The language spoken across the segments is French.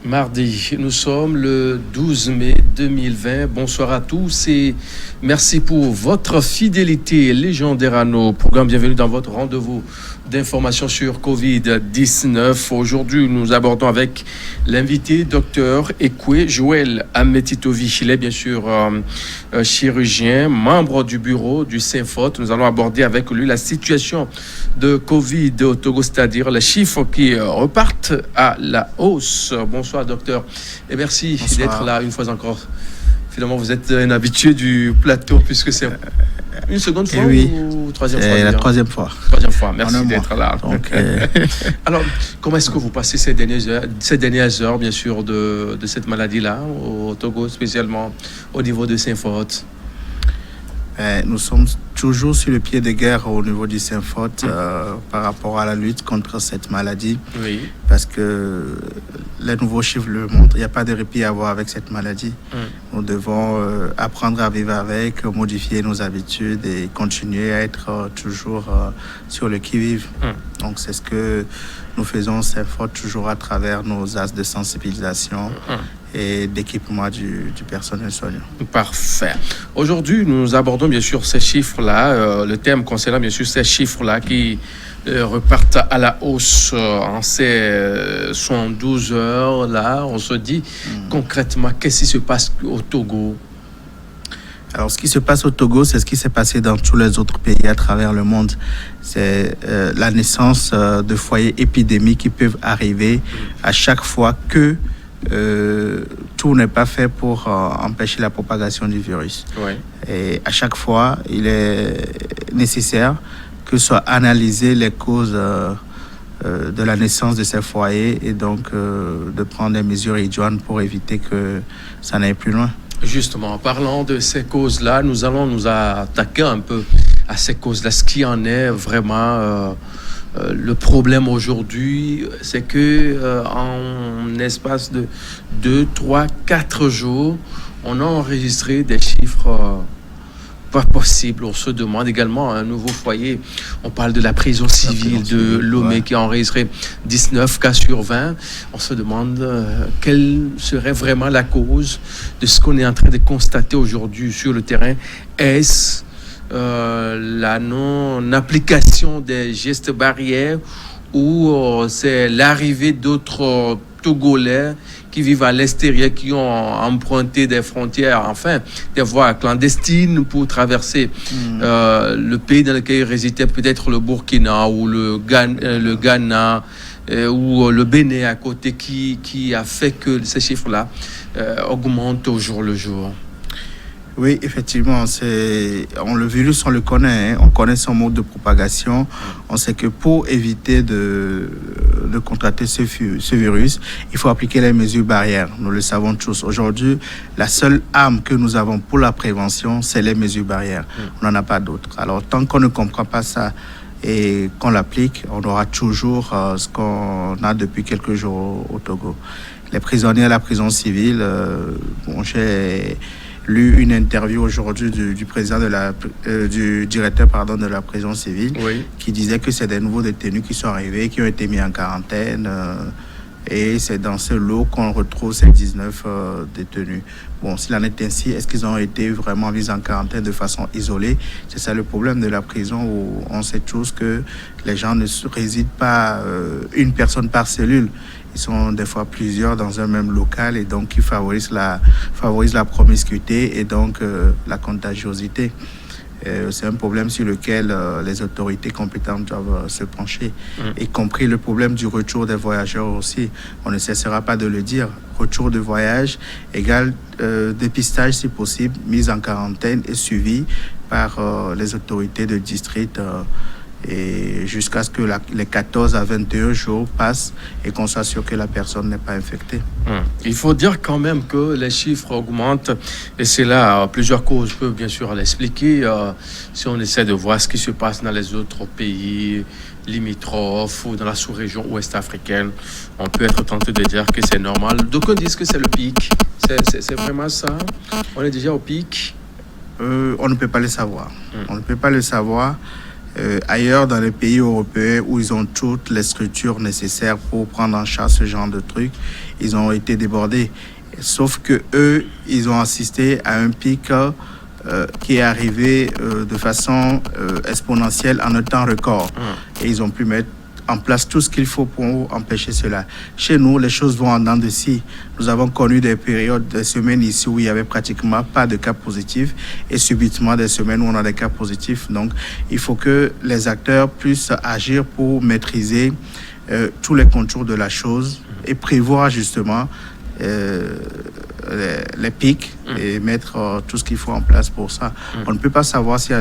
Mardi, nous sommes le 12 mai 2020. Bonsoir à tous et merci pour votre fidélité légendaire à nos programmes. Bienvenue dans votre rendez-vous d'information sur Covid-19. Aujourd'hui, nous abordons avec l'invité Dr Ekwe Joël Ametitovi. Il est bien sûr chirurgien, membre du bureau du Saint-Fort. Nous allons aborder avec lui la situation de Covid au Togo, c'est-à-dire les chiffres qui repartent à la hausse. Bonsoir docteur et merci d'être là une fois encore. Finalement, vous êtes un habitué du plateau puisque c'est une seconde fois ou troisième fois? La troisième fois. Troisième fois, merci d'être là. Donc, alors, comment est-ce que vous passez ces dernières heures, bien sûr, de cette maladie-là, au Togo, spécialement au niveau de Saint-Fort? Nous sommes toujours sur le pied de guerre au niveau du Saint-Fort par rapport à la lutte contre cette maladie. Oui. Parce que les nouveaux chiffres le montrent, il n'y a pas de répit à avoir avec cette maladie. Nous devons apprendre à vivre avec, modifier nos habitudes et continuer à être toujours sur le qui-vive. Donc c'est ce que nous faisons au Saint-Fort toujours à travers nos axes de sensibilisation et d'équipement du personnel soignant. Parfait. Aujourd'hui, nous abordons bien sûr ces chiffres-là, le thème concernant bien sûr ces chiffres-là qui repartent à la hausse en ces 112 heures-là. On se dit concrètement, qu'est-ce qui se passe au Togo? Alors, ce qui se passe au Togo, c'est ce qui s'est passé dans tous les autres pays à travers le monde. C'est la naissance de foyers épidémiques qui peuvent arriver à chaque fois que tout n'est pas fait pour empêcher la propagation du virus. Ouais. Et à chaque fois, il est nécessaire que soient analysées les causes de la naissance de ces foyers et donc de prendre des mesures idoines pour éviter que ça n'aille plus loin. Justement, en parlant de ces causes-là, nous allons nous attaquer un peu à ces causes-là. Ce qui en est vraiment le problème aujourd'hui, c'est que en espace de 2, 3, 4 jours, on a enregistré des chiffres pas possibles. On se demande également un nouveau foyer. On parle de la prison civile de Lomé qui a enregistré 19 cas sur 20. On se demande quelle serait vraiment la cause de ce qu'on est en train de constater aujourd'hui sur le terrain. Est-ce la non-application des gestes barrières ou c'est l'arrivée d'autres Togolais qui vivent à l'extérieur, qui ont emprunté des frontières, enfin, des voies clandestines pour traverser le pays dans lequel ils résidaient, peut-être le Burkina ou le Ghana ou le Bénin à côté, qui a fait que ces chiffres-là augmentent au jour le jour. Oui, effectivement, le virus, on le connaît, on connaît son mode de propagation. On sait que pour éviter de contracter ce virus, il faut appliquer les mesures barrières. Nous le savons tous. Aujourd'hui, la seule arme que nous avons pour la prévention, c'est les mesures barrières. On n'en a pas d'autres. Alors, tant qu'on ne comprend pas ça et qu'on l'applique, on aura toujours ce qu'on a depuis quelques jours au Togo. Les prisonniers à la prison civile, j'ai lu une interview aujourd'hui du président du directeur de la prison civile, qui disait que c'est des nouveaux détenus qui sont arrivés, qui ont été mis en quarantaine et c'est dans ce lot qu'on retrouve ces 19 détenus. Bon, s'il en est ainsi, est-ce qu'ils ont été vraiment mis en quarantaine de façon isolée? C'est ça le problème de la prison, où on sait tous que les gens ne résident pas une personne par cellule. Ils sont des fois plusieurs dans un même local et donc qui favorisent la promiscuité et donc la contagiosité. C'est un problème sur lequel les autorités compétentes doivent se pencher, y compris le problème du retour des voyageurs aussi. On ne cessera pas de le dire. Retour de voyage égale dépistage si possible, mise en quarantaine et suivi par les autorités de district et jusqu'à ce que les 14 à 21 jours passent et qu'on soit sûr que la personne n'est pas infectée. Il faut dire quand même que les chiffres augmentent et c'est là plusieurs causes peuvent bien sûr l'expliquer. Si on essaie de voir ce qui se passe dans les autres pays limitrophes ou dans la sous-région ouest africaine, on peut être tenté de dire que c'est normal. D'aucuns disent que c'est le pic. C'est vraiment ça. On est déjà au pic. On ne peut pas le savoir. On ne peut pas le savoir. Ailleurs, dans les pays européens où ils ont toutes les structures nécessaires pour prendre en charge ce genre de trucs, ils ont été débordés. Sauf que eux, ils ont assisté à un pic qui est arrivé de façon exponentielle en un temps record. Et ils ont pu mettre en place tout ce qu'il faut pour empêcher cela. Chez nous, les choses vont en dents de scie. Nous avons connu des périodes, des semaines ici où il n'y avait pratiquement pas de cas positifs et subitement des semaines où on a des cas positifs. Donc, il faut que les acteurs puissent agir pour maîtriser tous les contours de la chose et prévoir justement les pics et mettre tout ce qu'il faut en place pour ça. On ne peut pas savoir si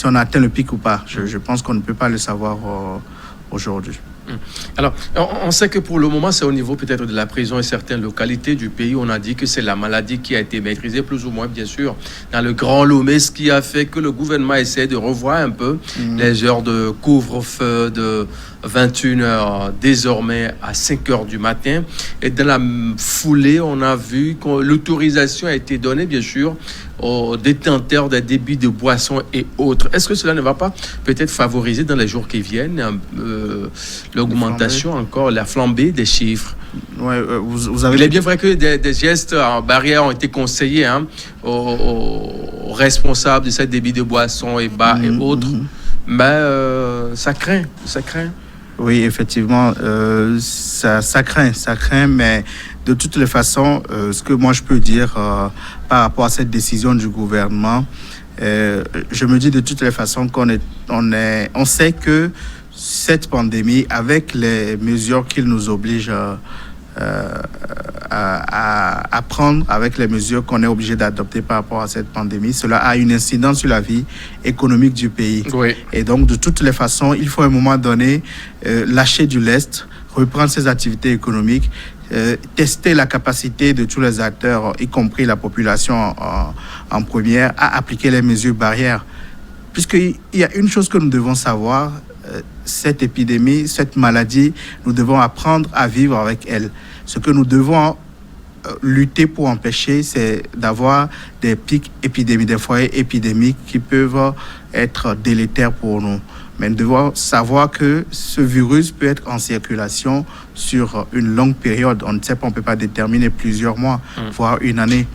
on a atteint le pic ou pas. Je pense qu'on ne peut pas le savoir aujourd'hui. Alors, on sait que pour le moment, c'est au niveau peut-être de la prison et certaines localités du pays. On a dit que c'est la maladie qui a été maîtrisée, plus ou moins, bien sûr, dans le Grand Lomé, ce qui a fait que le gouvernement essaie de revoir un peu les heures de couvre-feu de 21h désormais à 5h du matin. Et dans la foulée, on a vu que l'autorisation a été donnée, bien sûr, aux détenteurs des débits de boissons et autres. Est-ce que cela ne va pas peut-être favoriser dans les jours qui viennent l'augmentation encore, la flambée des chiffres? Ouais, vous avez... Il est bien vrai que des gestes en barrière ont été conseillés aux responsables de ces débits de boissons et bars et autres, mais ça craint. Oui, effectivement, ça craint, mais de toutes les façons, ce que moi je peux dire par rapport à cette décision du gouvernement, je me dis de toutes les façons on sait que cette pandémie, avec les mesures qu'il nous oblige à prendre, avec les mesures qu'on est obligé d'adopter par rapport à cette pandémie, cela a une incidence sur la vie économique du pays. Oui. Et donc, de toutes les façons, il faut à un moment donné lâcher du lest, reprendre ses activités économiques, tester la capacité de tous les acteurs, y compris la population en première, à appliquer les mesures barrières. Puisqu'il y a une chose que nous devons savoir, cette épidémie, cette maladie, nous devons apprendre à vivre avec elle. Ce que nous devons lutter pour empêcher, c'est d'avoir des pics épidémiques, des foyers épidémiques qui peuvent être délétères pour nous. Mais nous devons savoir que ce virus peut être en circulation sur une longue période. On ne sait pas, on ne peut pas déterminer plusieurs mois, voire une année.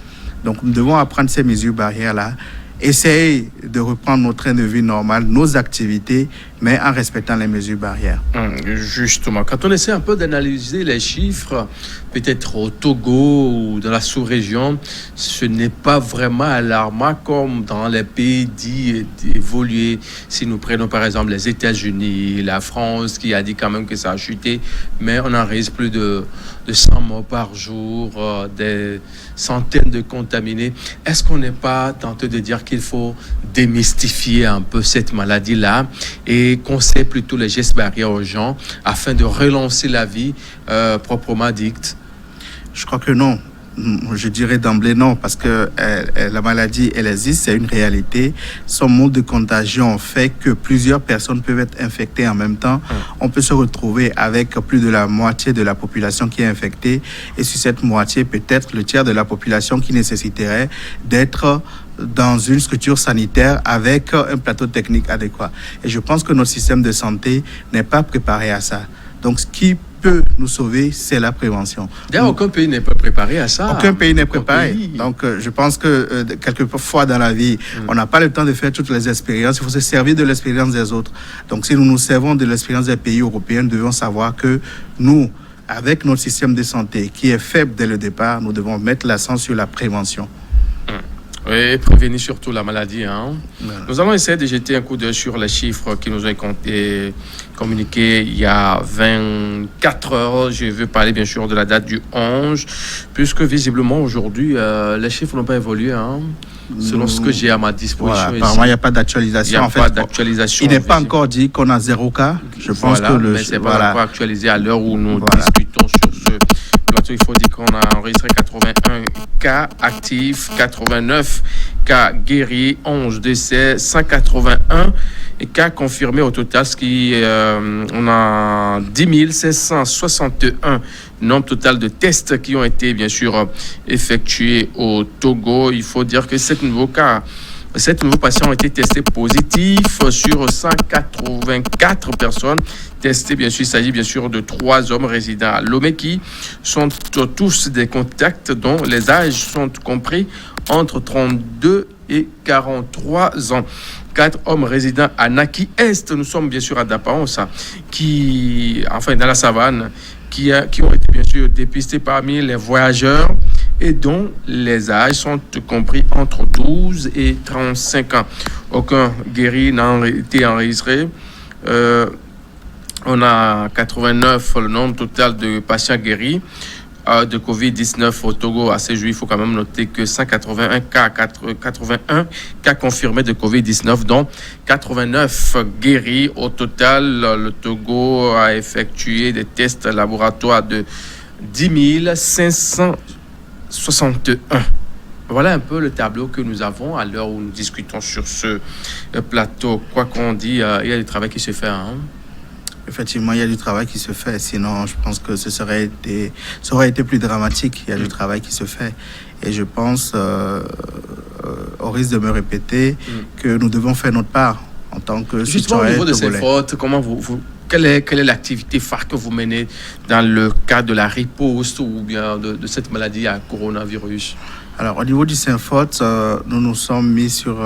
Donc nous devons apprendre ces mesures barrières-là, essayer de reprendre notre train de vie normal, nos activités, mais en respectant les mesures barrières. Justement, quand on essaie un peu d'analyser les chiffres, peut-être au Togo ou dans la sous-région, ce n'est pas vraiment alarmant comme dans les pays dits évolués. Si nous prenons par exemple les États-Unis, la France, qui a dit quand même que ça a chuté, mais on enregistre plus de 100 morts par jour, des centaines de contaminés. Est-ce qu'on n'est pas tenté de dire qu'il faut démystifier un peu cette maladie-là et conseiller plutôt les gestes barrières aux gens afin de relancer la vie proprement dite? Je crois que non. Je dirais d'emblée non, parce que la maladie, elle existe, c'est une réalité. Son mode de contagion fait que plusieurs personnes peuvent être infectées en même temps. On peut se retrouver avec plus de la moitié de la population qui est infectée, et sur cette moitié, peut-être le tiers de la population qui nécessiterait d'être dans une structure sanitaire avec un plateau technique adéquat. Et je pense que notre système de santé n'est pas préparé à ça. Donc, ce qui peut nous sauver, c'est la prévention. D'ailleurs, aucun pays n'est pas préparé à ça. Aucun pays n'est préparé. Donc, je pense que quelquefois dans la vie, on n'a pas le temps de faire toutes les expériences. Il faut se servir de l'expérience des autres. Donc, si nous nous servons de l'expérience des pays européens, nous devons savoir que nous, avec notre système de santé qui est faible dès le départ, nous devons mettre l'accent sur la prévention. Oui, prévenir surtout la maladie. Voilà. Nous allons essayer de jeter un coup d'œil sur les chiffres qui nous ont été communiqués il y a 24 heures. Je veux parler bien sûr de la date du 11, puisque visiblement aujourd'hui, les chiffres n'ont pas évolué. Selon ce que j'ai à ma disposition. Voilà, apparemment, il n'y a pas d'actualisation. Il n'y a pas d'actualisation. Il n'est pas encore dit qu'on a 0 cas. Je pense que mais ce n'est pas encore actualisé à l'heure où nous discutons sur ce plateau. Il faut dire qu'on a enregistré 81 cas actifs, 89 cas guéris, 11 décès, 181 cas confirmés au total, ce qui on a 10 561 nombre total de tests qui ont été bien sûr effectués au Togo. Il faut dire que 7 nouveaux cas 7 nouveaux patients ont été testés positifs sur 184 personnes testées. Bien sûr, il s'agit bien sûr de 3 hommes résidant à Lomé qui sont tous des contacts dont les âges sont compris entre 32 et 43 ans. 4 hommes résidents à Naki Est, nous sommes bien sûr à Dapaon, dans la savane, qui ont été bien sûr dépistés parmi les voyageurs et dont les âges sont compris entre 12 et 35 ans. Aucun guéri n'a été enregistré. On a 89 le nombre total de patients guéris de Covid-19 au Togo. À ce jour, il faut quand même noter que 181 cas confirmés de Covid-19, dont 89 guéris. Au total, le Togo a effectué des tests laboratoires de 10 561. Voilà un peu le tableau que nous avons à l'heure où nous discutons sur ce plateau. Quoi qu'on dise, il y a du travail qui se fait. Effectivement, il y a du travail qui se fait. Sinon, je pense que ça aurait été plus dramatique. Il y a du travail qui se fait. Et je pense, au risque de me répéter, que nous devons faire notre part en tant que justement, au niveau de ces fautes, comment quelle est l'activité phare que vous menez dans le cadre de la riposte ou bien de cette maladie à coronavirus? Alors, au niveau du Saint-Faute, nous nous sommes mis sur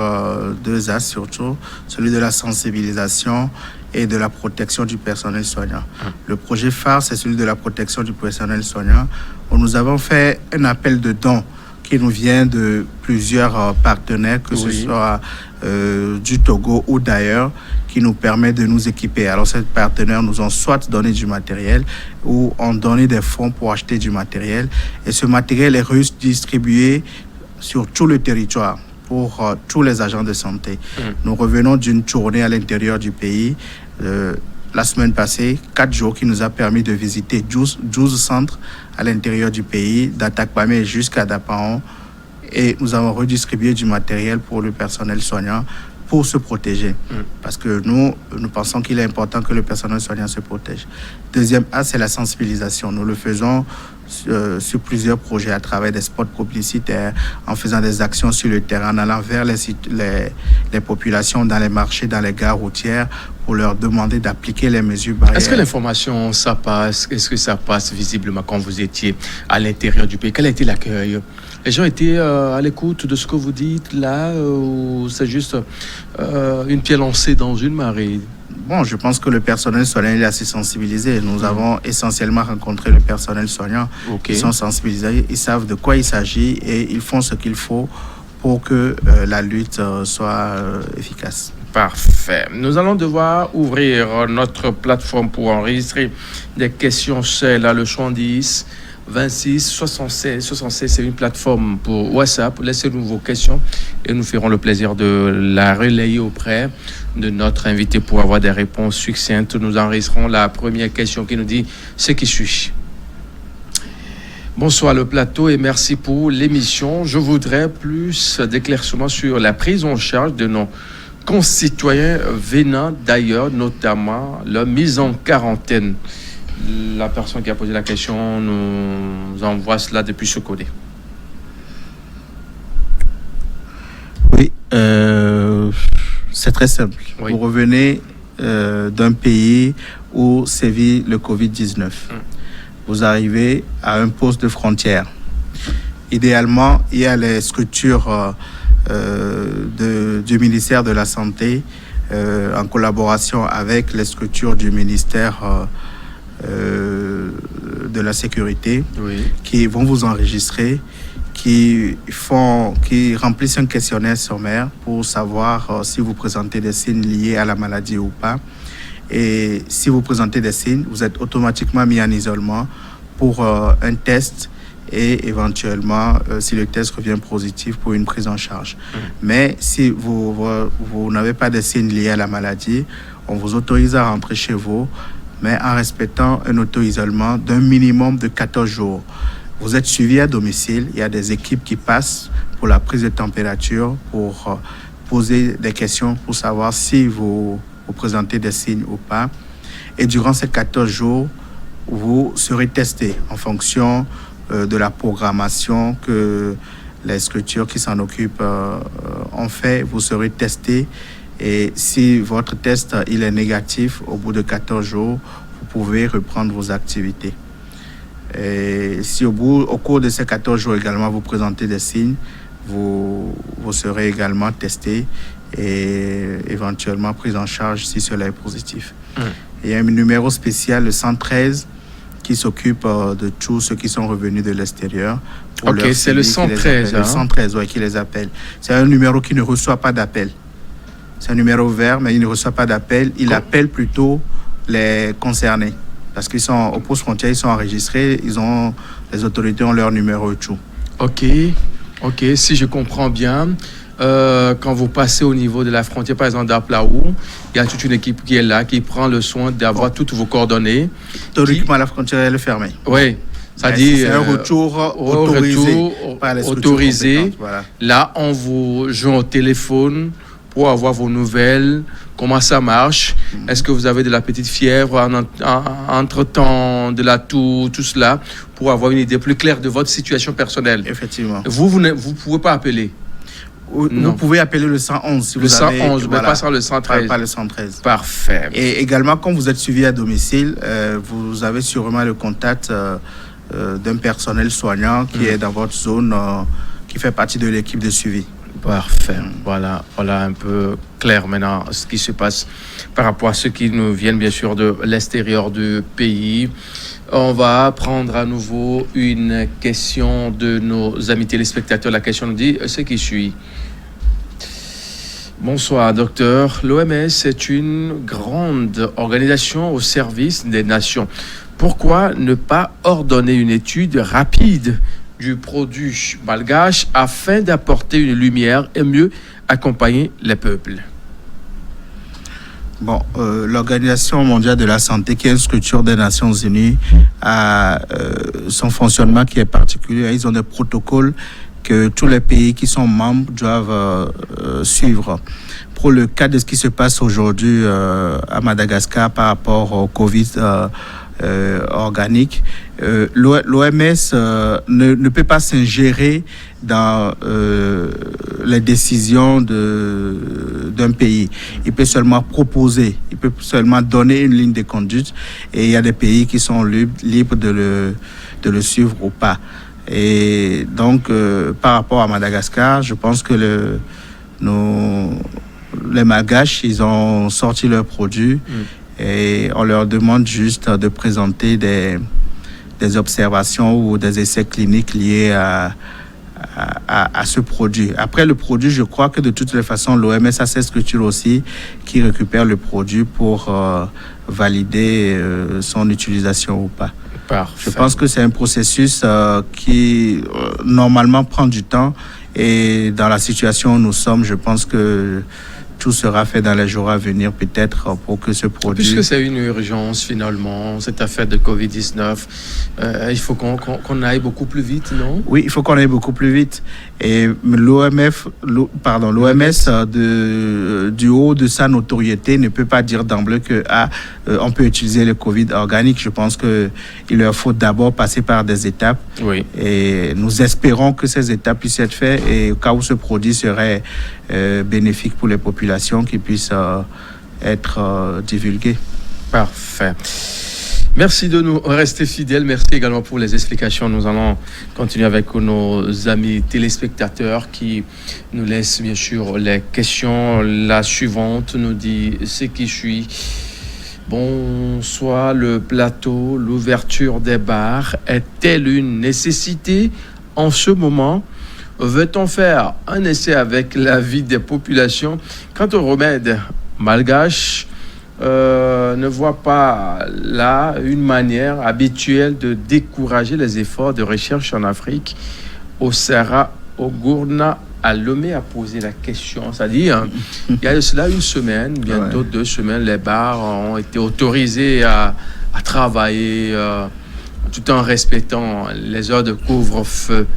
2 axes surtout, celui de la sensibilisation et de la protection du personnel soignant. Le projet phare, c'est celui de la protection du personnel soignant, où nous avons fait un appel de dons qui nous vient de plusieurs partenaires, que ce soit du Togo ou d'ailleurs, qui nous permet de nous équiper. Alors, ces partenaires nous ont soit donné du matériel ou ont donné des fonds pour acheter du matériel. Et ce matériel est redistribué sur tout le territoire pour tous les agents de santé. Nous revenons d'une tournée à l'intérieur du pays. La semaine passée, 4 jours qui nous a permis de visiter 12 centres à l'intérieur du pays, d'Atakpamé jusqu'à Dapaon. Et nous avons redistribué du matériel pour le personnel soignant pour se protéger. Parce que nous pensons qu'il est important que le personnel soignant se protège. Deuxième axe, c'est la sensibilisation. Nous le faisons sur plusieurs projets à travers des spots publicitaires, en faisant des actions sur le terrain, en allant vers les populations dans les marchés, dans les gares routières, pour leur demander d'appliquer les mesures barrières. Est-ce que l'information, ça passe? Est-ce que ça passe visiblement quand vous étiez à l'intérieur du pays? Quel a été l'accueil? Les gens étaient à l'écoute de ce que vous dites là, ou c'est juste une pierre lancée dans une marée? Bon, je pense que le personnel soignant est assez sensibilisé. Nous avons essentiellement rencontré le personnel soignant. Ils sont sensibilisés, ils savent de quoi il s'agit et ils font ce qu'il faut pour que la lutte soit efficace. Parfait. Nous allons devoir ouvrir notre plateforme pour enregistrer des questions. C'est là le 70 26 76 76. C'est une plateforme pour WhatsApp. Laissez-nous vos questions et nous ferons le plaisir de la relayer auprès de notre invité pour avoir des réponses succinctes. Nous enregistrons la première question qui nous dit ce qui suit. Bonsoir le plateau et merci pour l'émission. Je voudrais plus d'éclaircissements sur la prise en charge de nos concitoyens venant d'ailleurs, notamment leur mise en quarantaine. La personne qui a posé la question nous envoie cela depuis ce côté. Oui, c'est très simple. Oui. Vous revenez d'un pays où sévit le Covid-19. Vous arrivez à un poste de frontière. Idéalement, il y a les structures du ministère de la Santé en collaboration avec les structures du ministère de la Sécurité qui vont vous enregistrer, qui remplissent un questionnaire sommaire pour savoir si vous présentez des signes liés à la maladie ou pas. Et si vous présentez des signes, vous êtes automatiquement mis en isolement pour un test et éventuellement, si le test revient positif, pour une prise en charge. Mais si vous n'avez pas de signes liés à la maladie, on vous autorise à rentrer chez vous, mais en respectant un auto-isolement d'un minimum de 14 jours. Vous êtes suivi à domicile, il y a des équipes qui passent pour la prise de température, pour poser des questions, pour savoir si vous présentez des signes ou pas. Et durant ces 14 jours, vous serez testé en fonction de la programmation que les structures qui s'en occupent ont fait. Vous serez testé et si votre test il est négatif, au bout de 14 jours, vous pouvez reprendre vos activités. Et si au cours de ces 14 jours également vous présentez des signes, vous serez également testé et éventuellement pris en charge si cela est positif. Il y a un numéro spécial, le 113, qui s'occupe de tous ceux qui sont revenus de l'extérieur. Ok, c'est le 113. Le 113, oui, qui les appelle. C'est un numéro qui ne reçoit pas d'appel. C'est un numéro vert, mais il ne reçoit pas d'appel. Il appelle plutôt les concernés. Parce qu'ils sont au poste frontière, ils sont enregistrés, les autorités ont leur numéro et tout. Ok, si je comprends bien, quand vous passez au niveau de la frontière, par exemple d'Aplaou, il y a toute une équipe qui est là, qui prend le soin d'avoir toutes vos coordonnées. Théoriquement, la frontière elle est fermée. Oui, ça dit c'est un retour autorisé par les autorisé. Voilà. Là, on vous joint au téléphone pour avoir vos nouvelles, comment ça marche. Est-ce que vous avez de la petite fièvre entre-temps, de la toux, tout cela, pour avoir une idée plus claire de votre situation personnelle. Effectivement. Vous ne pouvez pas appeler. Vous pouvez appeler le 111 si le vous avez... 111, mais pas sur le 113. Pas le 113. Parfait. Et également, quand vous êtes suivi à domicile, vous avez sûrement le contact d'un personnel soignant qui est dans votre zone, qui fait partie de l'équipe de suivi. Parfait. Voilà un peu clair maintenant ce qui se passe par rapport à ceux qui nous viennent bien sûr de l'extérieur du pays. On va prendre à nouveau une question de nos amis téléspectateurs. La question nous dit ce qui suit. Bonsoir, docteur. L'OMS est une grande organisation au service des nations. Pourquoi ne pas ordonner une étude rapide du produit malgache afin d'apporter une lumière et mieux accompagner les peuples? Bon, l'Organisation mondiale de la santé, qui est une structure des Nations Unies, a son fonctionnement qui est particulier. Ils ont des protocoles que tous les pays qui sont membres doivent suivre. Pour le cas de ce qui se passe aujourd'hui à Madagascar par rapport au Covid organique, l'OMS ne peut pas s'ingérer dans les décisions d'un pays. Il peut seulement proposer, il peut seulement donner une ligne de conduite et il y a des pays qui sont libres de le suivre ou pas. Et donc, par rapport à Madagascar, je pense que les Malgaches, ils ont sorti leurs produits et on leur demande juste de présenter des observations ou des essais cliniques liés à ce produit. Après le produit, je crois que de toutes les façons, l'OMS a cette structure aussi qui récupère le produit pour valider son utilisation ou pas. Parfait. Je pense que c'est un processus qui normalement prend du temps et dans la situation où nous sommes, je pense que tout sera fait dans les jours à venir peut-être pour que ce produit... Puisque c'est une urgence finalement, cette affaire de Covid-19, il faut qu'on aille beaucoup plus vite, non? Oui, il faut qu'on aille beaucoup plus vite. Et l'OMS, du haut de sa notoriété, ne peut pas dire d'emblée que on peut utiliser le Covid organique. Je pense qu'il leur faut d'abord passer par des étapes. Oui. Et nous espérons que ces étapes puissent être faites et au cas où ce produit serait bénéfique pour les populations, qui puissent être divulguées. Parfait. Merci de nous rester fidèles. Merci également pour les explications. Nous allons continuer avec nos amis téléspectateurs qui nous laissent bien sûr les questions. La suivante nous dit ce qui suit. Bonsoir, le plateau, l'ouverture des bars est-elle une nécessité en ce moment? Veut-on faire un essai avec la vie des populations? Quant au remède malgache, ne voit pas là une manière habituelle de décourager les efforts de recherche en Afrique. Osera Ogourna à Lomé a posé la question. C'est-à-dire, il y a de cela une semaine, bientôt 2 semaines, les bars ont été autorisés à travailler tout en respectant les heures de couvre-feu.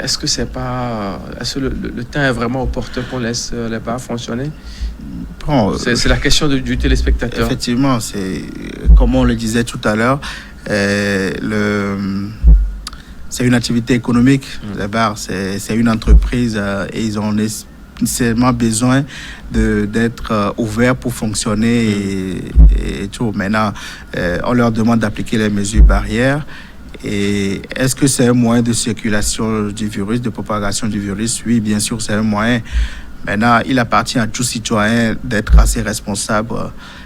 Est-ce que le temps est vraiment opportun qu'on laisse les bars fonctionner? Bon, c'est la question du téléspectateur. Effectivement, c'est comme on le disait tout à l'heure, c'est une activité économique. Les bars, c'est une entreprise et ils ont nécessairement besoin d'être ouverts pour fonctionner et tout. Maintenant, on leur demande d'appliquer les mesures barrières. Et est-ce que c'est un moyen de circulation du virus, de propagation du virus? Oui, bien sûr, c'est un moyen. Maintenant, il appartient à tout citoyen d'être assez responsable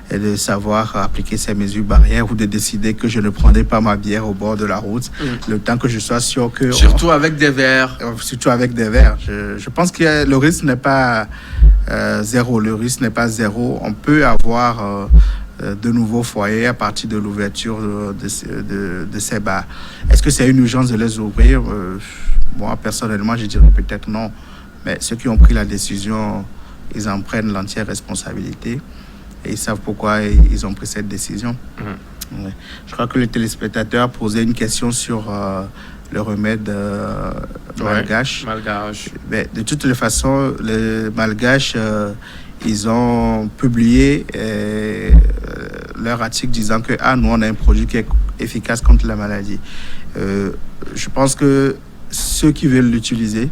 et de savoir appliquer ces mesures barrières ou de décider que je ne prendrai pas ma bière au bord de la route le temps que je sois sûr que... Surtout avec des verres. Surtout avec des verres. Je pense que le risque n'est pas zéro. Le risque n'est pas zéro. On peut avoir de nouveaux foyers à partir de l'ouverture de ces bars. Est-ce que c'est une urgence de les ouvrir? Moi, personnellement, je dirais peut-être non. Mais ceux qui ont pris la décision, ils en prennent l'entière responsabilité et ils savent pourquoi ils ont pris cette décision. Ouais. Je crois que le téléspectateur a posé une question sur le remède malgache. Malgache. Mais de toutes les façons, les malgaches, ils ont publié leur article disant que nous, on a un produit qui est efficace contre la maladie. Je pense que ceux qui veulent l'utiliser,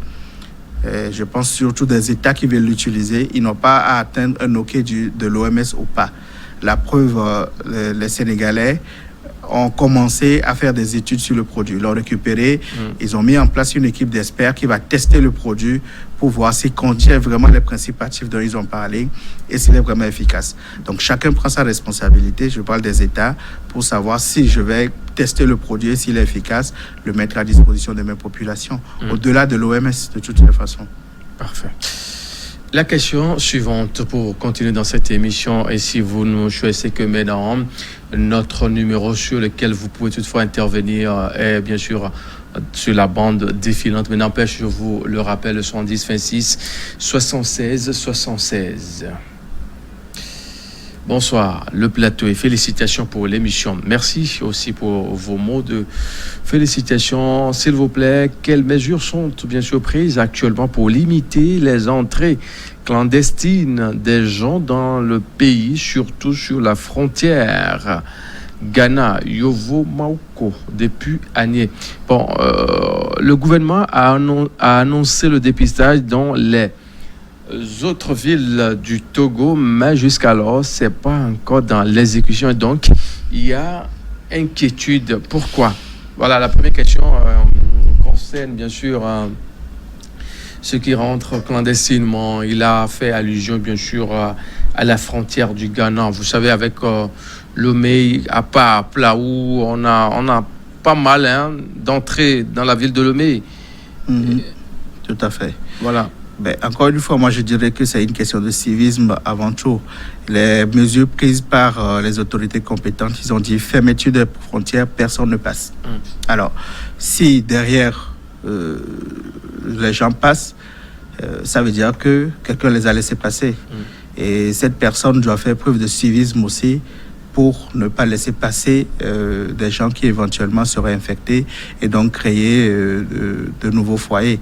je pense surtout des États qui veulent l'utiliser, ils n'ont pas à atteindre un OK de l'OMS ou pas. La preuve, les Sénégalais ont commencé à faire des études sur le produit. Ils l'ont récupéré, ils ont mis en place une équipe d'experts qui va tester le produit pour voir s'il contient vraiment les principes actifs dont ils ont parlé et s'il est vraiment efficace. Donc chacun prend sa responsabilité, je parle des États, pour savoir si je vais tester le produit et s'il est efficace, le mettre à disposition de mes populations, au-delà de l'OMS de toutes les façons. Parfait. La question suivante pour continuer dans cette émission, et si vous nous choisissez que mesdames, notre numéro sur lequel vous pouvez toutefois intervenir est bien sûr sur la bande défilante, mais n'empêche, je vous le rappelle, le 70 26 76 76. Bonsoir, le plateau, et félicitations pour l'émission. Merci aussi pour vos mots de félicitations. S'il vous plaît, quelles mesures sont bien sûr prises actuellement pour limiter les entrées clandestines des gens dans le pays, surtout sur la frontière Ghana, Yovo, Mauko, depuis Agné? Bon, le gouvernement a annoncé le dépistage dans les autres villes du Togo, mais jusqu'alors, ce n'est pas encore dans l'exécution. Et donc, il y a inquiétude. Pourquoi? Voilà, la première question concerne bien sûr ceux qui rentrent clandestinement. Il a fait allusion bien sûr à la frontière du Ghana. Vous savez, avec Lomé, à part là où on a pas mal d'entrées dans la ville de Lomé. Tout à fait. Voilà. Ben, encore une fois, moi je dirais que c'est une question de civisme avant tout. Les mesures prises par les autorités compétentes, ils ont dit fermeture des frontières, personne ne passe. Alors, si derrière les gens passent, ça veut dire que quelqu'un les a laissés passer. Et cette personne doit faire preuve de civisme aussi pour ne pas laisser passer des gens qui éventuellement seraient infectés et donc créer de nouveaux foyers.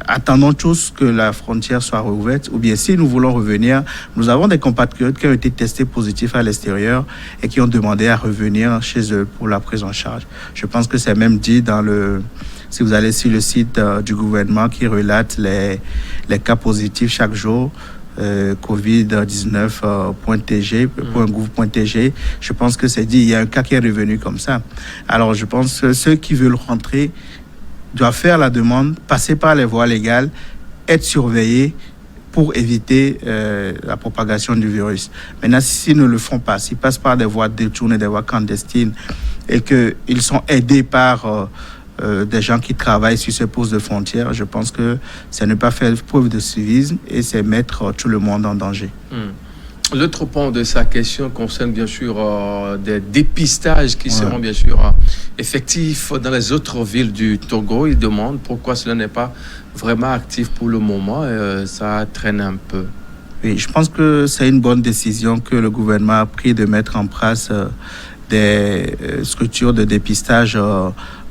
Attendons tous que la frontière soit rouverte, ou bien si nous voulons revenir, nous avons des compatriotes qui ont été testés positifs à l'extérieur et qui ont demandé à revenir chez eux pour la prise en charge. Je pense que c'est même dit si vous allez sur le site du gouvernement qui relate les cas positifs chaque jour, covid19.tg.gouv.tg, je pense que c'est dit, il y a un cas qui est revenu comme ça. Alors je pense que ceux qui veulent rentrer doivent faire la demande, passer par les voies légales, être surveillés pour éviter la propagation du virus. Maintenant, s'ils ne le font pas, s'ils passent par des voies détournées, des voies clandestines, et qu'ils sont aidés par des gens qui travaillent sur ces postes de frontières, je pense que c'est ne pas faire preuve de civisme et c'est mettre tout le monde en danger. L'autre point de sa question concerne bien sûr des dépistages qui seront bien sûr effectifs dans les autres villes du Togo. Il demande pourquoi cela n'est pas vraiment actif pour le moment. Ça traîne un peu. Oui, je pense que c'est une bonne décision que le gouvernement a pris de mettre en place des structures de dépistage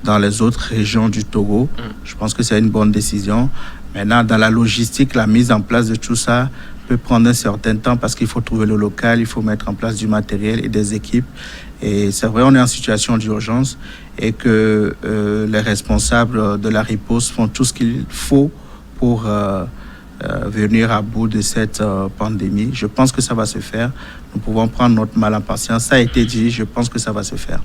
dans les autres régions du Togo. Je pense que c'est une bonne décision. Maintenant, dans la logistique, la mise en place de tout ça, peut prendre un certain temps parce qu'il faut trouver le local, il faut mettre en place du matériel et des équipes. Et c'est vrai, on est en situation d'urgence et que les responsables de la riposte font tout ce qu'il faut pour venir à bout de cette pandémie. Je pense que ça va se faire. Nous pouvons prendre notre mal en patience. Ça a été dit, je pense que ça va se faire.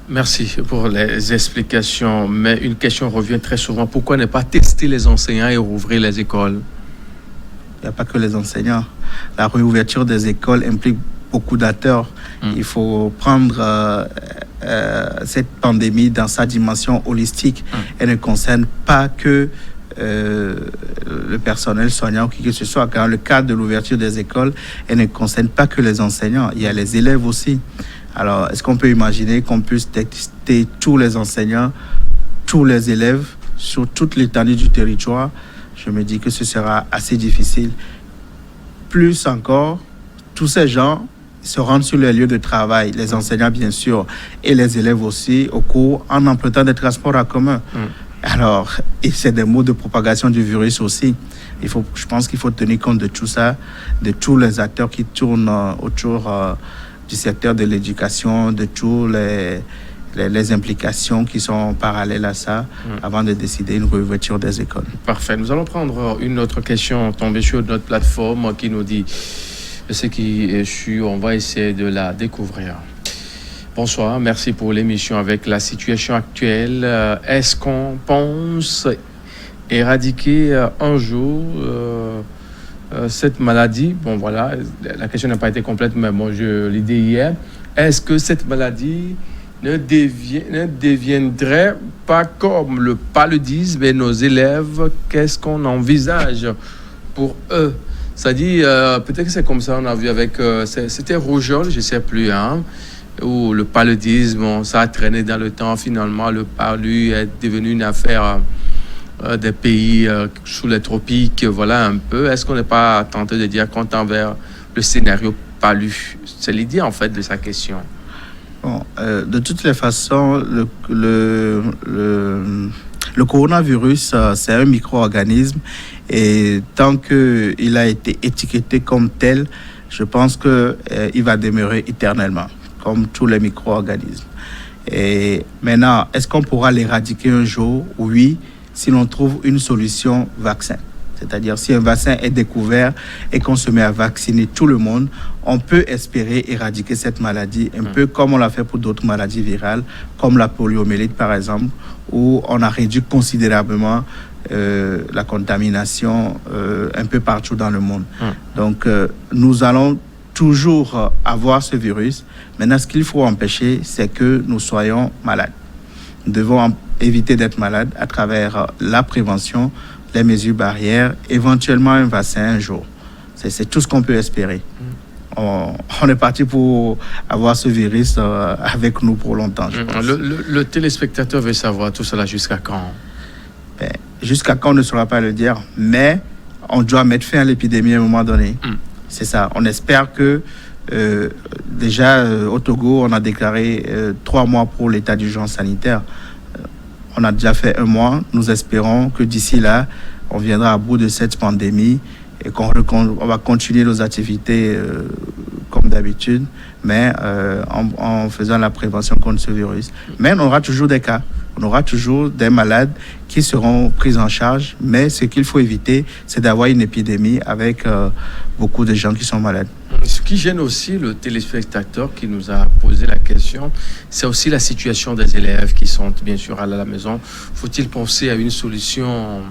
Merci pour les explications. Mais une question revient très souvent. Pourquoi ne pas tester les enseignants et rouvrir les écoles? Il n'y a pas que les enseignants. La réouverture des écoles implique beaucoup d'acteurs. Il faut prendre cette pandémie dans sa dimension holistique. Elle ne concerne pas que le personnel soignant ou qui que ce soit. Car le cadre de l'ouverture des écoles, elle ne concerne pas que les enseignants. Il y a les élèves aussi. Alors, est-ce qu'on peut imaginer qu'on puisse tester tous les enseignants, tous les élèves sur toute l'étendue du territoire? Je me dis que ce sera assez difficile. Plus encore, tous ces gens se rendent sur les lieux de travail, les enseignants bien sûr, et les élèves aussi, au cours, en empruntant des transports en commun. Alors, et c'est des mots de propagation du virus aussi. Je pense qu'il faut tenir compte de tout ça, de tous les acteurs qui tournent autour du secteur de l'éducation, de tous les implications qui sont parallèles à ça avant de décider une réouverture des écoles. Parfait. Nous allons prendre une autre question tombée sur notre plateforme qui nous dit ce qui est sûr. On va essayer de la découvrir. Bonsoir, merci pour l'émission. Avec la situation actuelle, est-ce qu'on pense éradiquer un jour cette maladie? Bon, voilà, la question n'a pas été complète, mais bon, je l'ai dit hier. Est-ce que cette maladie ne deviendrait pas comme le paludisme et nos élèves? Qu'est-ce qu'on envisage pour eux? C'est-à-dire, peut-être que c'est comme ça, on a vu avec... c'était rougeole, je ne sais plus, hein, où le paludisme, ça a traîné dans le temps. Finalement, le palu est devenu une affaire des pays sous les tropiques. Voilà un peu. Est-ce qu'on n'est pas tenté de dire qu'on tend vers le scénario palu? C'est l'idée, en fait, de sa question. Bon, de toutes les façons, le coronavirus, c'est un micro-organisme et tant qu'il a été étiqueté comme tel, je pense qu'il va demeurer éternellement, comme tous les micro-organismes. Et maintenant, est-ce qu'on pourra l'éradiquer un jour? Oui, si l'on trouve une solution vaccin. C'est-à-dire, si un vaccin est découvert et qu'on se met à vacciner tout le monde, on peut espérer éradiquer cette maladie, un peu comme on l'a fait pour d'autres maladies virales, comme la poliomyélite par exemple, où on a réduit considérablement la contamination un peu partout dans le monde. Donc, nous allons toujours avoir ce virus. Maintenant, ce qu'il faut empêcher, c'est que nous soyons malades. Nous devons éviter d'être malades à travers la prévention, les mesures barrières, éventuellement un vaccin un jour. C'est tout ce qu'on peut espérer. On est parti pour avoir ce virus avec nous pour longtemps, je pense. Le téléspectateur veut savoir tout cela jusqu'à quand? Jusqu'à quand, on ne saura pas le dire, mais on doit mettre fin à l'épidémie à un moment donné. C'est ça. On espère que déjà au Togo, on a déclaré 3 mois pour l'état d'urgence sanitaire. On a déjà fait 1 mois. Nous espérons que d'ici là, on viendra à bout de cette pandémie et qu'on va continuer nos activités comme d'habitude, mais en faisant la prévention contre ce virus. Mais on aura toujours des cas. On aura toujours des malades qui seront pris en charge, mais ce qu'il faut éviter, c'est d'avoir une épidémie avec beaucoup de gens qui sont malades. Ce qui gêne aussi le téléspectateur qui nous a posé la question, c'est aussi la situation des élèves qui sont bien sûr à la maison. Faut-il penser à une solution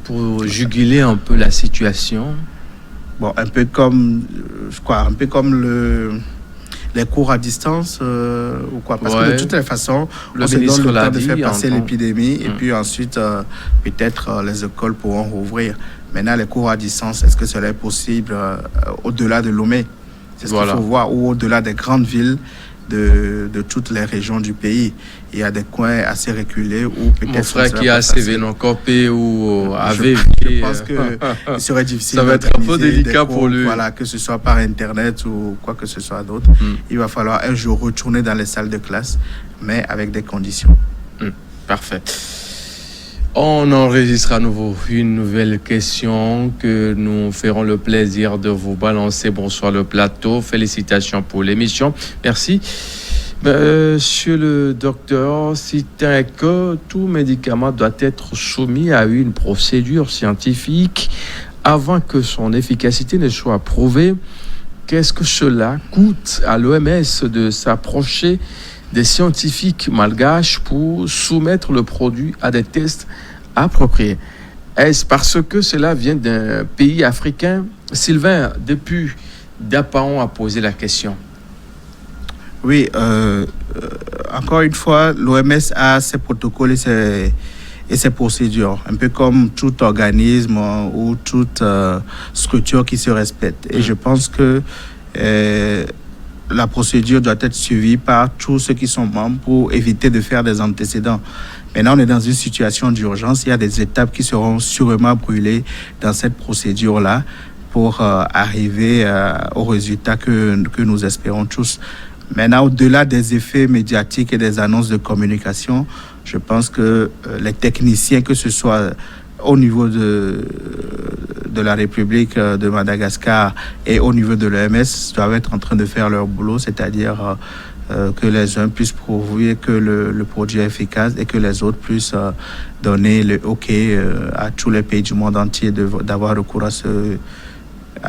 pour juguler un peu la situation? Bon, un peu comme les cours à distance ou quoi, parce que de toutes les façons, on se donne le temps de faire passer l'épidémie et puis ensuite peut-être les écoles pourront rouvrir. Maintenant, les cours à distance, est-ce que cela est possible au-delà de Lomé? C'est ce qu'il faut voir, ou au-delà des grandes villes de toutes les régions du pays. Il y a des coins assez reculés où peut-être... Mon frère qui a ACV non copé ou AVV... Je pense qu'il serait difficile. Ça va être un peu délicat pour lui. Voilà, que ce soit par Internet ou quoi que ce soit d'autre. Il va falloir un jour retourner dans les salles de classe, mais avec des conditions. Parfait. On enregistre à nouveau une nouvelle question que nous ferons le plaisir de vous balancer. Bonsoir le plateau. Félicitations pour l'émission. Merci. Monsieur le docteur, c'est que tout médicament doit être soumis à une procédure scientifique avant que son efficacité ne soit prouvée. Qu'est-ce que cela coûte à l'OMS de s'approcher des scientifiques malgaches pour soumettre le produit à des tests appropriés? Est-ce parce que cela vient d'un pays africain? Sylvain, depuis Dapaon, a posé la question. Oui, encore une fois, l'OMS a ses protocoles et ses procédures, un peu comme tout organisme ou toute structure qui se respecte. Et je pense que la procédure doit être suivie par tous ceux qui sont membres pour éviter de faire des antécédents. Maintenant, on est dans une situation d'urgence. Il y a des étapes qui seront sûrement brûlées dans cette procédure-là pour arriver au résultat que nous espérons tous. Maintenant, au-delà des effets médiatiques et des annonces de communication, je pense que les techniciens, que ce soit au niveau de la République de Madagascar et au niveau de l'OMS, doivent être en train de faire leur boulot, c'est-à-dire que les uns puissent prouver que le produit est efficace et que les autres puissent donner le OK à tous les pays du monde entier d'avoir recours à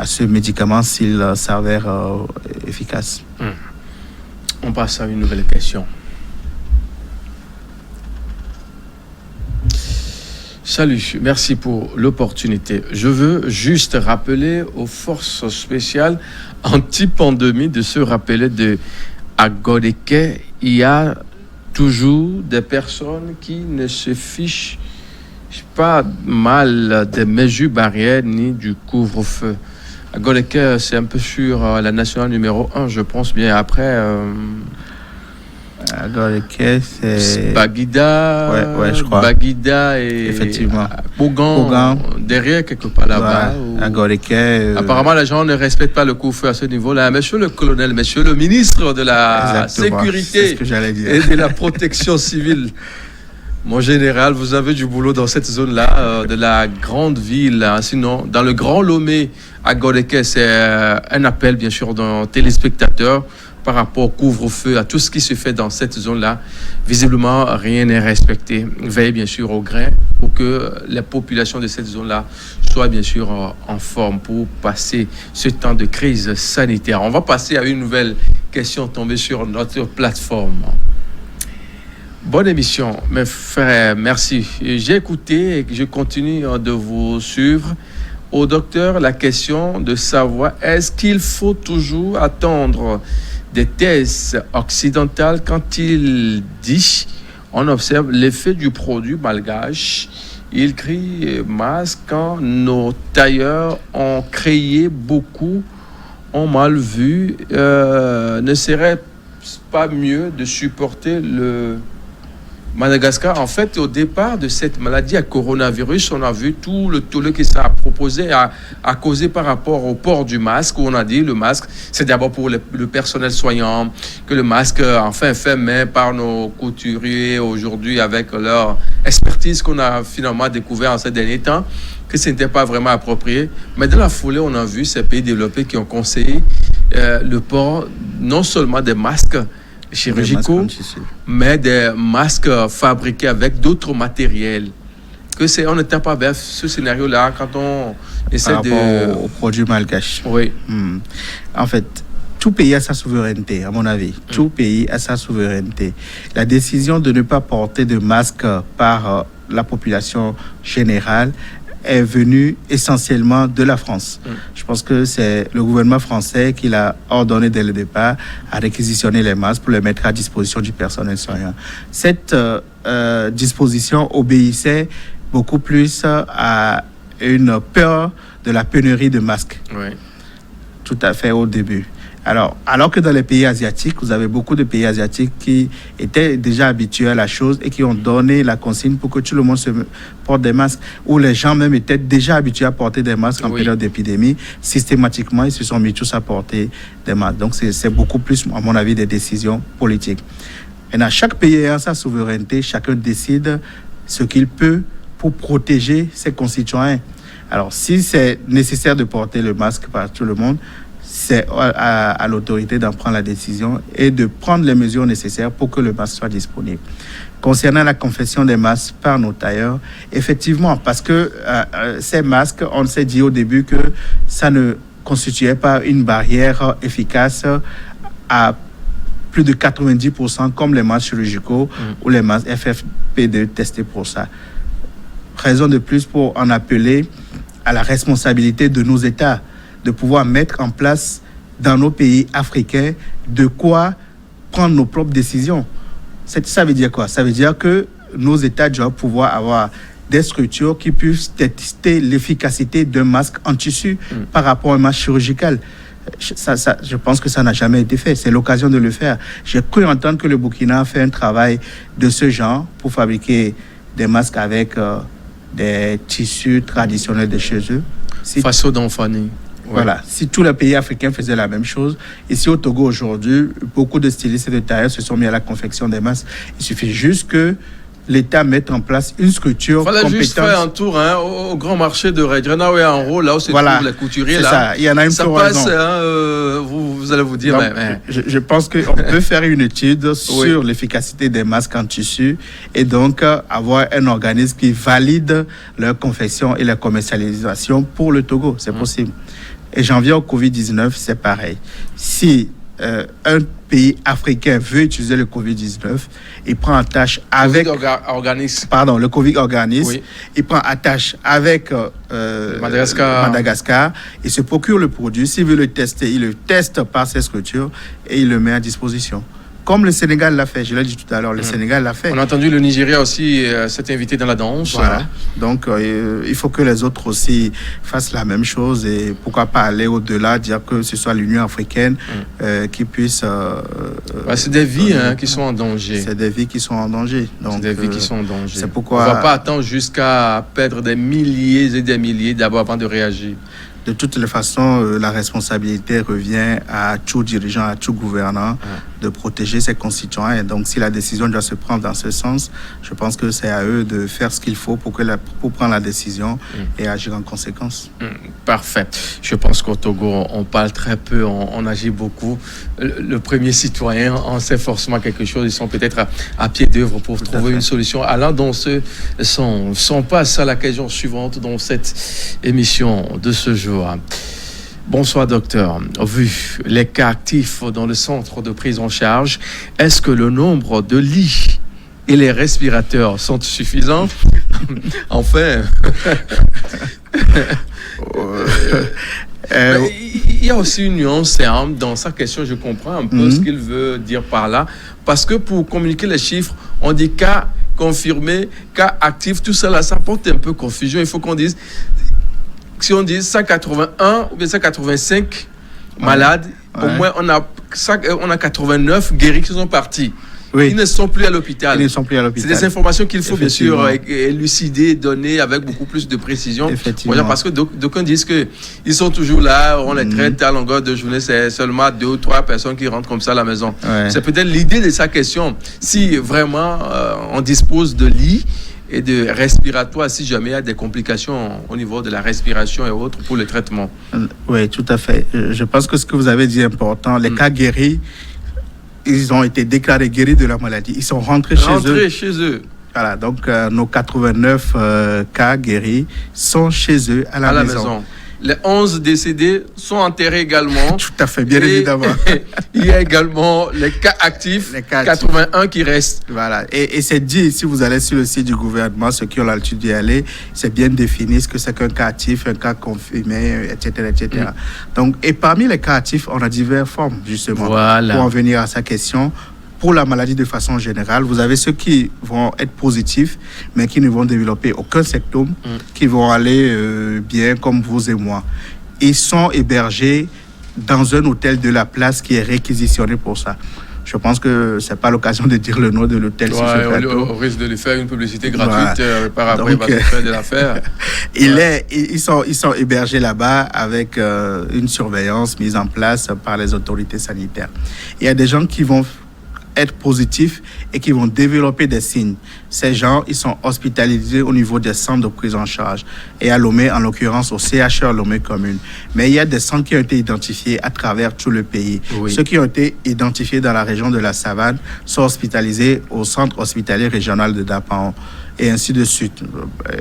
ce médicament s'il s'avère efficace. On passe à une nouvelle question. Salut, merci pour l'opportunité. Je veux juste rappeler aux forces spéciales anti-pandémie de se rappeler de Agodeke. Il y a toujours des personnes qui ne se fichent pas mal des mesures barrières ni du couvre-feu. Agodeke, c'est un peu sur la nationale numéro 1, je pense bien. Après, Agodeke, c'est Baguida, ouais, je crois. Baguida et effectivement Pougan, derrière quelque part là-bas. Ouais, Agodeke. Apparemment, les gens ne respectent pas le couvre-feu à ce niveau-là. Monsieur le colonel, monsieur le ministre de la Sécurité et de la Protection civile. Mon général, vous avez du boulot dans cette zone-là, de la grande ville. Hein. Sinon, dans le Grand Lomé, à Godeke, c'est un appel, bien sûr, d'un téléspectateur par rapport au couvre-feu, à tout ce qui se fait dans cette zone-là. Visiblement, rien n'est respecté. Veillez, bien sûr, au grain pour que les populations de cette zone-là soient, bien sûr, en forme pour passer ce temps de crise sanitaire. On va passer à une nouvelle question tombée sur notre plateforme. Bonne émission, mes frères, merci. J'ai écouté et je continue de vous suivre. Au docteur, la question de savoir est-ce qu'il faut toujours attendre des tests occidentaux quand il dit, on observe l'effet du produit malgache. Il crie masque quand nos tailleurs ont créé beaucoup, ont mal vu. Ne serait pas mieux de supporter le Madagascar? En fait, au départ de cette maladie à coronavirus, on a vu tout le tollé que ça a proposé à causer par rapport au port du masque, où on a dit le masque, c'est d'abord pour le personnel soignant, que le masque, enfin, fait main par nos couturiers aujourd'hui avec leur expertise qu'on a finalement découvert en ces derniers temps, que ce n'était pas vraiment approprié. Mais dans la foulée, on a vu ces pays développés qui ont conseillé le port non seulement des masques chirurgicaux, mais des masques fabriqués avec d'autres matériels. On n'était pas vers ce scénario-là quand on essaie aux produits malgaches. Oui. En fait, tout pays a sa souveraineté, à mon avis. Tout pays a sa souveraineté. La décision de ne pas porter de masque par la population générale est venue essentiellement de la France. Je pense que c'est le gouvernement français qui l'a ordonné dès le départ à réquisitionner les masques pour les mettre à disposition du personnel soignant. Cette disposition obéissait beaucoup plus à une peur de la pénurie de masques. Oui. Tout à fait au début. Alors que dans les pays asiatiques, vous avez beaucoup de pays asiatiques qui étaient déjà habitués à la chose et qui ont donné la consigne pour que tout le monde se porte des masques, où les gens même étaient déjà habitués à porter des masques en période d'épidémie. Systématiquement, ils se sont mis tous à porter des masques. Donc, c'est beaucoup plus, à mon avis, des décisions politiques. Maintenant, chaque pays a sa souveraineté, chacun décide ce qu'il peut pour protéger ses concitoyens. Alors, si c'est nécessaire de porter le masque par tout le monde, c'est à l'autorité d'en prendre la décision et de prendre les mesures nécessaires pour que le masque soit disponible. Concernant la confection des masques par nos tailleurs, effectivement, parce que ces masques, on s'est dit au début que ça ne constituait pas une barrière efficace à plus de 90% comme les masques chirurgicaux ou les masques FFP2 testés pour ça. Raison de plus pour en appeler à la responsabilité de nos États de pouvoir mettre en place dans nos pays africains de quoi prendre nos propres décisions. Ça veut dire quoi? Ça veut dire que nos États doivent pouvoir avoir des structures qui puissent tester l'efficacité d'un masque en tissu par rapport à un masque chirurgical. Je pense que ça n'a jamais été fait. C'est l'occasion de le faire. J'ai cru entendre que le Burkina a fait un travail de ce genre pour fabriquer des masques avec des tissus traditionnels de chez eux. Faso d'Anfani. Voilà, si tous les pays africains faisaient la même chose, ici au Togo aujourd'hui, beaucoup de stylistes et de tailleurs se sont mis à la confection des masques. Il suffit juste que l'État mette en place une structure compétente. Il fallait juste faire un tour au grand marché de Redjana, en haut, là où se trouvent les couturiers. C'est là. Ça, il y en a une ça floraison. Passe, vous allez vous dire... Donc, je pense qu'on peut faire une étude sur l'efficacité des masques en tissu et donc avoir un organisme qui valide leur confection et leur commercialisation pour le Togo. C'est possible. Et j'en viens au Covid-19, c'est pareil. Si un pays africain veut utiliser le Covid-19, il prend en tâche avec... le Covid organisme. Oui. Il prend en tâche avec Madagascar. Il se procure le produit. S'il veut le tester, il le teste par ses structures et il le met à disposition. Comme le Sénégal l'a fait, je l'ai dit tout à l'heure, le Sénégal l'a fait. On a entendu le Nigeria aussi s'est invité dans la danse. Voilà. Donc, il faut que les autres aussi fassent la même chose et pourquoi pas aller au-delà, dire que ce soit l'Union africaine qui puisse... c'est des vies qui sont en danger. C'est des vies qui sont en danger. Donc, c'est des vies qui sont en danger. C'est pourquoi... On ne va pas attendre jusqu'à perdre des milliers et des milliers d'abord avant de réagir. De toutes les façons, la responsabilité revient à tout dirigeant, à tout gouvernant de protéger ses concitoyens. Et donc, si la décision doit se prendre dans ce sens, je pense que c'est à eux de faire ce qu'il faut pour prendre la décision et agir en conséquence. Parfait. Je pense qu'au Togo, on parle très peu, on agit beaucoup. Le premier citoyen en sait forcément quelque chose. Ils sont peut-être à pied d'œuvre pour trouver une solution. Allant dans ce sens, on passe à la question suivante dans cette émission de ce jour. Bonsoir docteur. Vu les cas actifs dans le centre de prise en charge, est-ce que le nombre de lits et les respirateurs sont suffisants? Enfin, il y a aussi une nuance dans sa question. Je comprends un peu ce qu'il veut dire par là, parce que pour communiquer les chiffres, on dit cas confirmé, cas actif, tout ça là, ça porte un peu confusion. Il faut qu'on dise... Si on dit 181 ou bien 185 malades, au moins on a 89 guéris qui sont partis. Oui. Ils ne sont plus à l'hôpital. C'est des informations qu'il faut bien sûr élucider, donner avec beaucoup plus de précision. Effectivement. Parce que d'aucuns disent qu'ils sont toujours là, on les traite à longueur de journée, c'est seulement 2 ou 3 personnes qui rentrent comme ça à la maison. Ouais. C'est peut-être l'idée de sa question. Si vraiment on dispose de lits et de respiratoire, si jamais il y a des complications au niveau de la respiration et autres pour le traitement. Oui, tout à fait. Je pense que ce que vous avez dit est important. Les cas guéris, ils ont été déclarés guéris de la maladie. Ils sont rentrés chez eux. Voilà, donc nos 89 cas guéris sont chez eux à la maison. Les 11 décédés sont enterrés également. Tout à fait, bien évidemment. Il y a également les cas actifs, 81 qui restent. Voilà, et c'est dit, si vous allez sur le site du gouvernement, ceux qui ont l'habitude d'y aller, c'est bien défini ce que c'est qu'un cas actif, un cas confirmé, etc. Donc, et parmi les cas actifs, on a diverses formes, justement. Voilà. Pour en venir à sa question. Pour la maladie de façon générale, vous avez ceux qui vont être positifs, mais qui ne vont développer aucun symptôme, qui vont aller bien comme vous et moi. Ils sont hébergés dans un hôtel de la place qui est réquisitionné pour ça. Je pense que ce n'est pas l'occasion de dire le nom de l'hôtel sur ce plateau. On risque de lui faire une publicité gratuite par après, il va se faire de l'affaire. Ils sont hébergés là-bas avec une surveillance mise en place par les autorités sanitaires. Il y a des gens qui vont être positifs et qui vont développer des signes. Ces gens, ils sont hospitalisés au niveau des centres de prise en charge. Et à Lomé, en l'occurrence, au CHR Lomé Commune. Mais il y a des centres qui ont été identifiés à travers tout le pays. Oui. Ceux qui ont été identifiés dans la région de la Savane sont hospitalisés au centre hospitalier régional de Dapaon. Et ainsi de suite.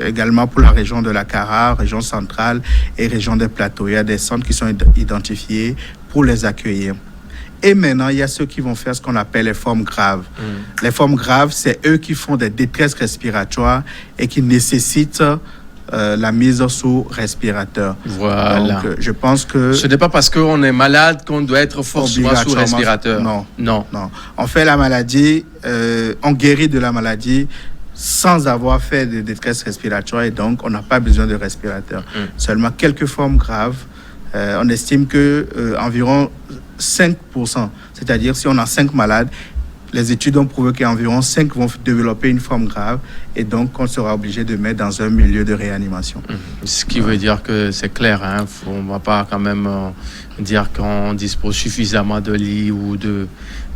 Également pour la région de la Kara, région centrale et région des Plateaux. Il y a des centres qui sont identifiés pour les accueillir. Et maintenant, il y a ceux qui vont faire ce qu'on appelle les formes graves. Les formes graves, c'est eux qui font des détresses respiratoires et qui nécessitent la mise sous respirateur. Voilà. Donc, je pense que... Ce n'est pas parce qu'on est malade qu'on doit être forcément sous respirateur. Non. On fait la maladie, on guérit de la maladie sans avoir fait de détresse respiratoire et donc on n'a pas besoin de respirateur. Seulement quelques formes graves. On estime que environ 5%, c'est-à-dire si on a 5 malades, les études ont prouvé qu'environ 5 vont développer une forme grave et donc on sera obligé de mettre dans un milieu de réanimation. Ce qui veut dire que c'est clair, hein? On ne va pas quand même dire qu'on dispose suffisamment de lits ou de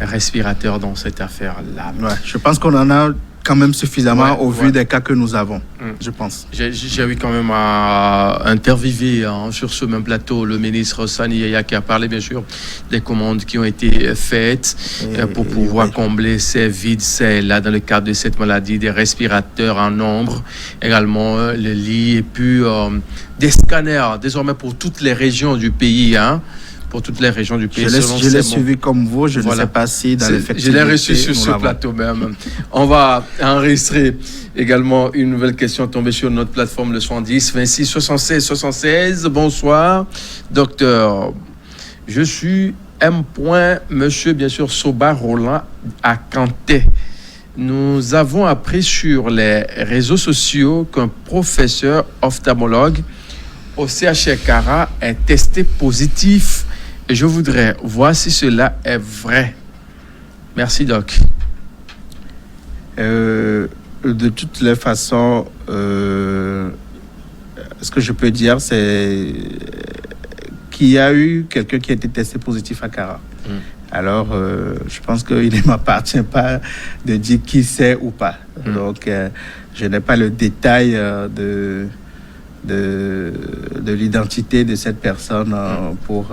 respirateurs dans cette affaire-là. Ouais, je pense qu'on en a quand même suffisamment au vu des cas que nous avons, je pense. J'ai eu quand même à interviewer sur ce même plateau le ministre Sani Yaya qui a parlé bien sûr des commandes qui ont été faites pour pouvoir combler ces vides, là dans le cadre de cette maladie, des respirateurs en nombre, également les lits et puis des scanners désormais pour toutes les régions du pays, pour toutes les régions du pays. Je l'ai suivi comme vous, je ne sais pas si dans l'effectif... Je l'ai reçu sur ce plateau même. On va enregistrer également une nouvelle question tombée sur notre plateforme le 110 26 76 76. Bonsoir, docteur. Je suis M. Monsieur, bien sûr, Soba Roland à Cantet. Nous avons appris sur les réseaux sociaux qu'un professeur ophtalmologue au CHR Kara est testé positif. Et je voudrais voir si cela est vrai. Merci, Doc. De toutes les façons, ce que je peux dire, c'est qu'il y a eu quelqu'un qui a été testé positif à Kara. Alors, je pense qu'il ne m'appartient pas de dire qui c'est ou pas. Donc, je n'ai pas le détail de l'identité de cette personne pour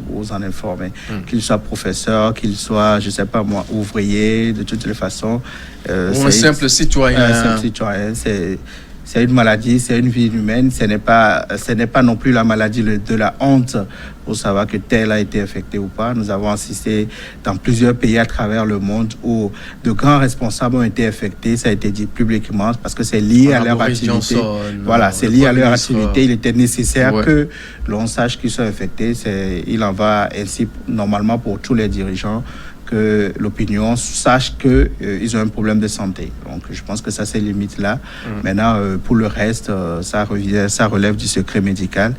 vous en informer. Qu'il soit professeur, qu'il soit, je ne sais pas moi, ouvrier, de toutes les façons. Ou un simple citoyen. Un simple citoyen, c'est une maladie, c'est une vie humaine. Ce n'est pas non plus la maladie de la honte pour savoir que tel a été infecté ou pas. Nous avons assisté dans plusieurs pays à travers le monde où de grands responsables ont été infectés. Ça a été dit publiquement parce que c'est lié à leur activité. Voilà, c'est lié à leur activité. Il était nécessaire que l'on sache qu'ils sont infectés. Il en va ainsi normalement pour tous les dirigeants, que l'opinion sache qu'ils ont un problème de santé. Donc, je pense que ça, c'est limite là. Maintenant, pour le reste, ça relève du secret médical.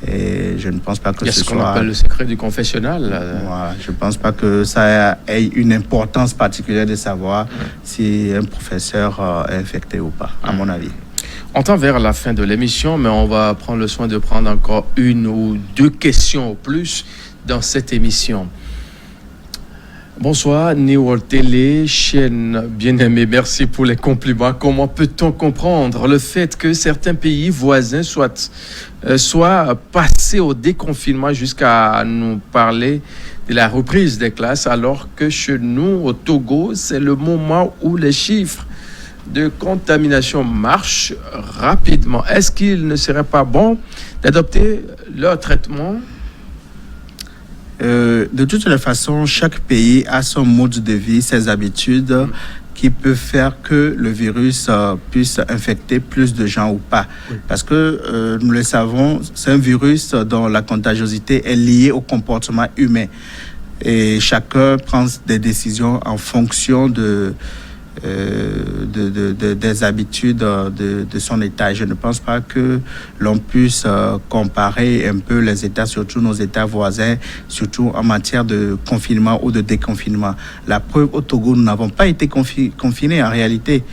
Et je ne pense pas que ce soit... Il y a ce qu'on appelle le secret du confessionnal. Voilà, je ne pense pas que ça ait une importance particulière de savoir si un professeur est infecté ou pas, à mon avis. On tend vers la fin de l'émission, mais on va prendre le soin de prendre encore une ou deux questions au plus dans cette émission. Bonsoir, New World Télé, chaîne bien-aimée, merci pour les compliments. Comment peut-on comprendre le fait que certains pays voisins soient passés au déconfinement jusqu'à nous parler de la reprise des classes, alors que chez nous, au Togo, c'est le moment où les chiffres de contamination marchent rapidement. Est-ce qu'il ne serait pas bon d'adopter leur traitement ? De toutes les façons, chaque pays a son mode de vie, ses habitudes qui peuvent faire que le virus puisse infecter plus de gens ou pas. Parce que, nous le savons, c'est un virus dont la contagiosité est liée au comportement humain. Et chacun prend des décisions en fonction des habitudes de son État. Je ne pense pas que l'on puisse comparer un peu les États, surtout nos États voisins, surtout en matière de confinement ou de déconfinement. La preuve, au Togo, nous n'avons pas été confinés en réalité.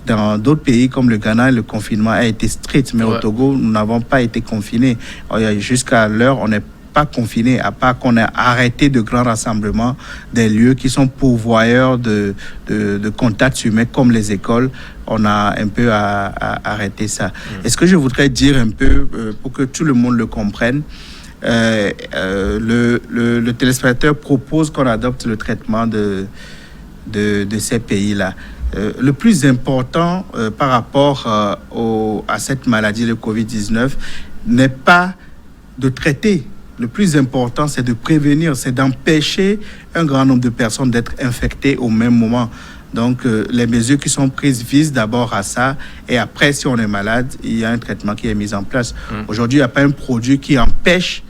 Dans d'autres pays comme le Ghana, le confinement a été strict, mais au Togo, nous n'avons pas été confinés. Jusqu'à l'heure, on est pas confinés, à part qu'on a arrêté de grands rassemblements, des lieux qui sont pourvoyeurs de contacts humains comme les écoles. On a un peu arrêté ça. Et ce que je voudrais dire un peu, pour que tout le monde le comprenne, le téléspectateur propose qu'on adopte le traitement de ces pays-là. Le plus important par rapport à cette maladie, le Covid-19, n'est pas de traiter. Le plus important, c'est de prévenir, c'est d'empêcher un grand nombre de personnes d'être infectées au même moment. Donc, les mesures qui sont prises visent d'abord à ça. Et après, si on est malade, il y a un traitement qui est mis en place. Aujourd'hui, il n'y a pas un produit qui empêche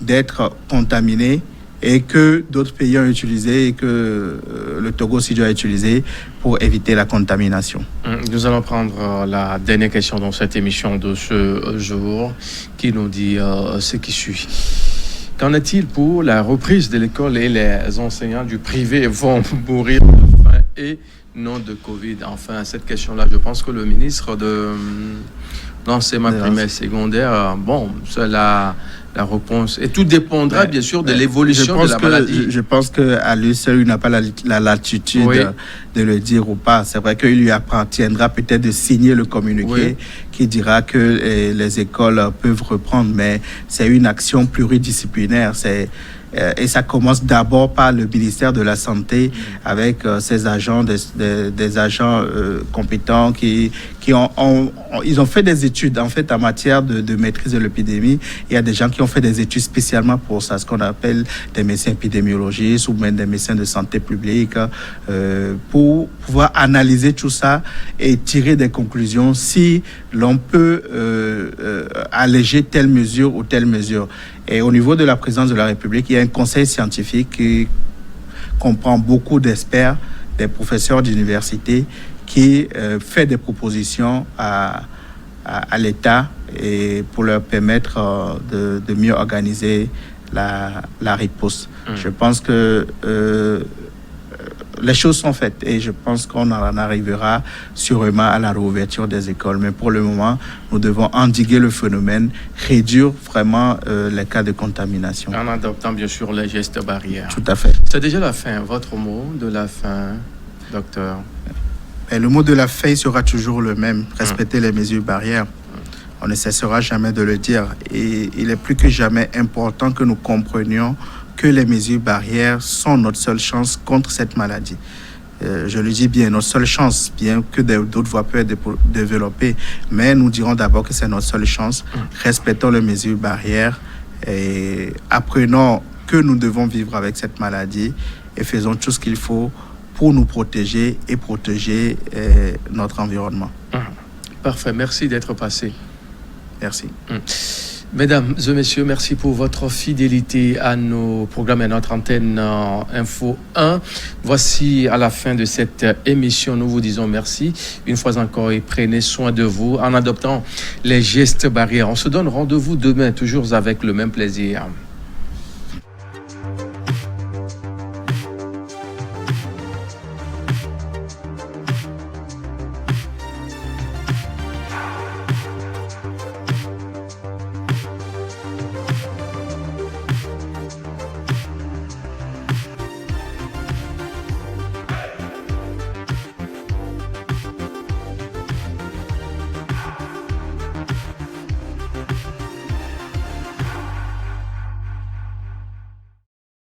d'être contaminé et que d'autres pays ont utilisé et que le Togo aussi doit utiliser pour éviter la contamination. Nous allons prendre la dernière question dans cette émission de ce jour qui nous dit ce qui suit. Qu'en est-il pour la reprise de l'école et les enseignants du privé vont mourir de faim et non de Covid? Enfin, cette question-là, je pense que le ministre de l'enseignement primaire et secondaire, c'est la réponse. Et tout dépendra, bien sûr, de l'évolution de la maladie. Je pense qu'à lui seul, il n'a pas la latitude de le dire ou pas. C'est vrai qu'il lui appartiendra peut-être de signer le communiqué qui dira que les écoles peuvent reprendre, mais c'est une action pluridisciplinaire. Et ça commence d'abord par le ministère de la Santé avec ses agents, des agents compétents qui ont fait des études en fait en matière de maîtrise de l'épidémie. Il y a des gens qui ont fait des études spécialement pour ça, ce qu'on appelle des médecins épidémiologistes ou même des médecins de santé publique, pour pouvoir analyser tout ça et tirer des conclusions si l'on peut alléger telle mesure ou telle mesure. Et au niveau de la présidence de la République, il y a un conseil scientifique qui comprend beaucoup d'experts, des professeurs d'université, qui fait des propositions à l'État et pour leur permettre de mieux organiser la riposte. Je pense que les choses sont faites et je pense qu'on en arrivera sûrement à la réouverture des écoles. Mais pour le moment, nous devons endiguer le phénomène, réduire vraiment les cas de contamination. En adoptant bien sûr les gestes barrières. Tout à fait. C'est déjà la fin. Votre mot de la fin, docteur? Et le mot de la fin sera toujours le même, respecter les mesures barrières. On ne cessera jamais de le dire. Et il est plus que jamais important que nous comprenions que les mesures barrières sont notre seule chance contre cette maladie. Je le dis bien, notre seule chance, bien que d'autres voies peuvent être développées, mais nous dirons d'abord que c'est notre seule chance. Respectons les mesures barrières et apprenons que nous devons vivre avec cette maladie et faisons tout ce qu'il faut pour nous protéger et protéger notre environnement. Parfait, merci d'être passé. Merci. Mesdames et messieurs, merci pour votre fidélité à nos programmes et à notre antenne Info 1. Voici à la fin de cette émission, nous vous disons merci une fois encore et prenez soin de vous en adoptant les gestes barrières. On se donne rendez-vous demain, toujours avec le même plaisir.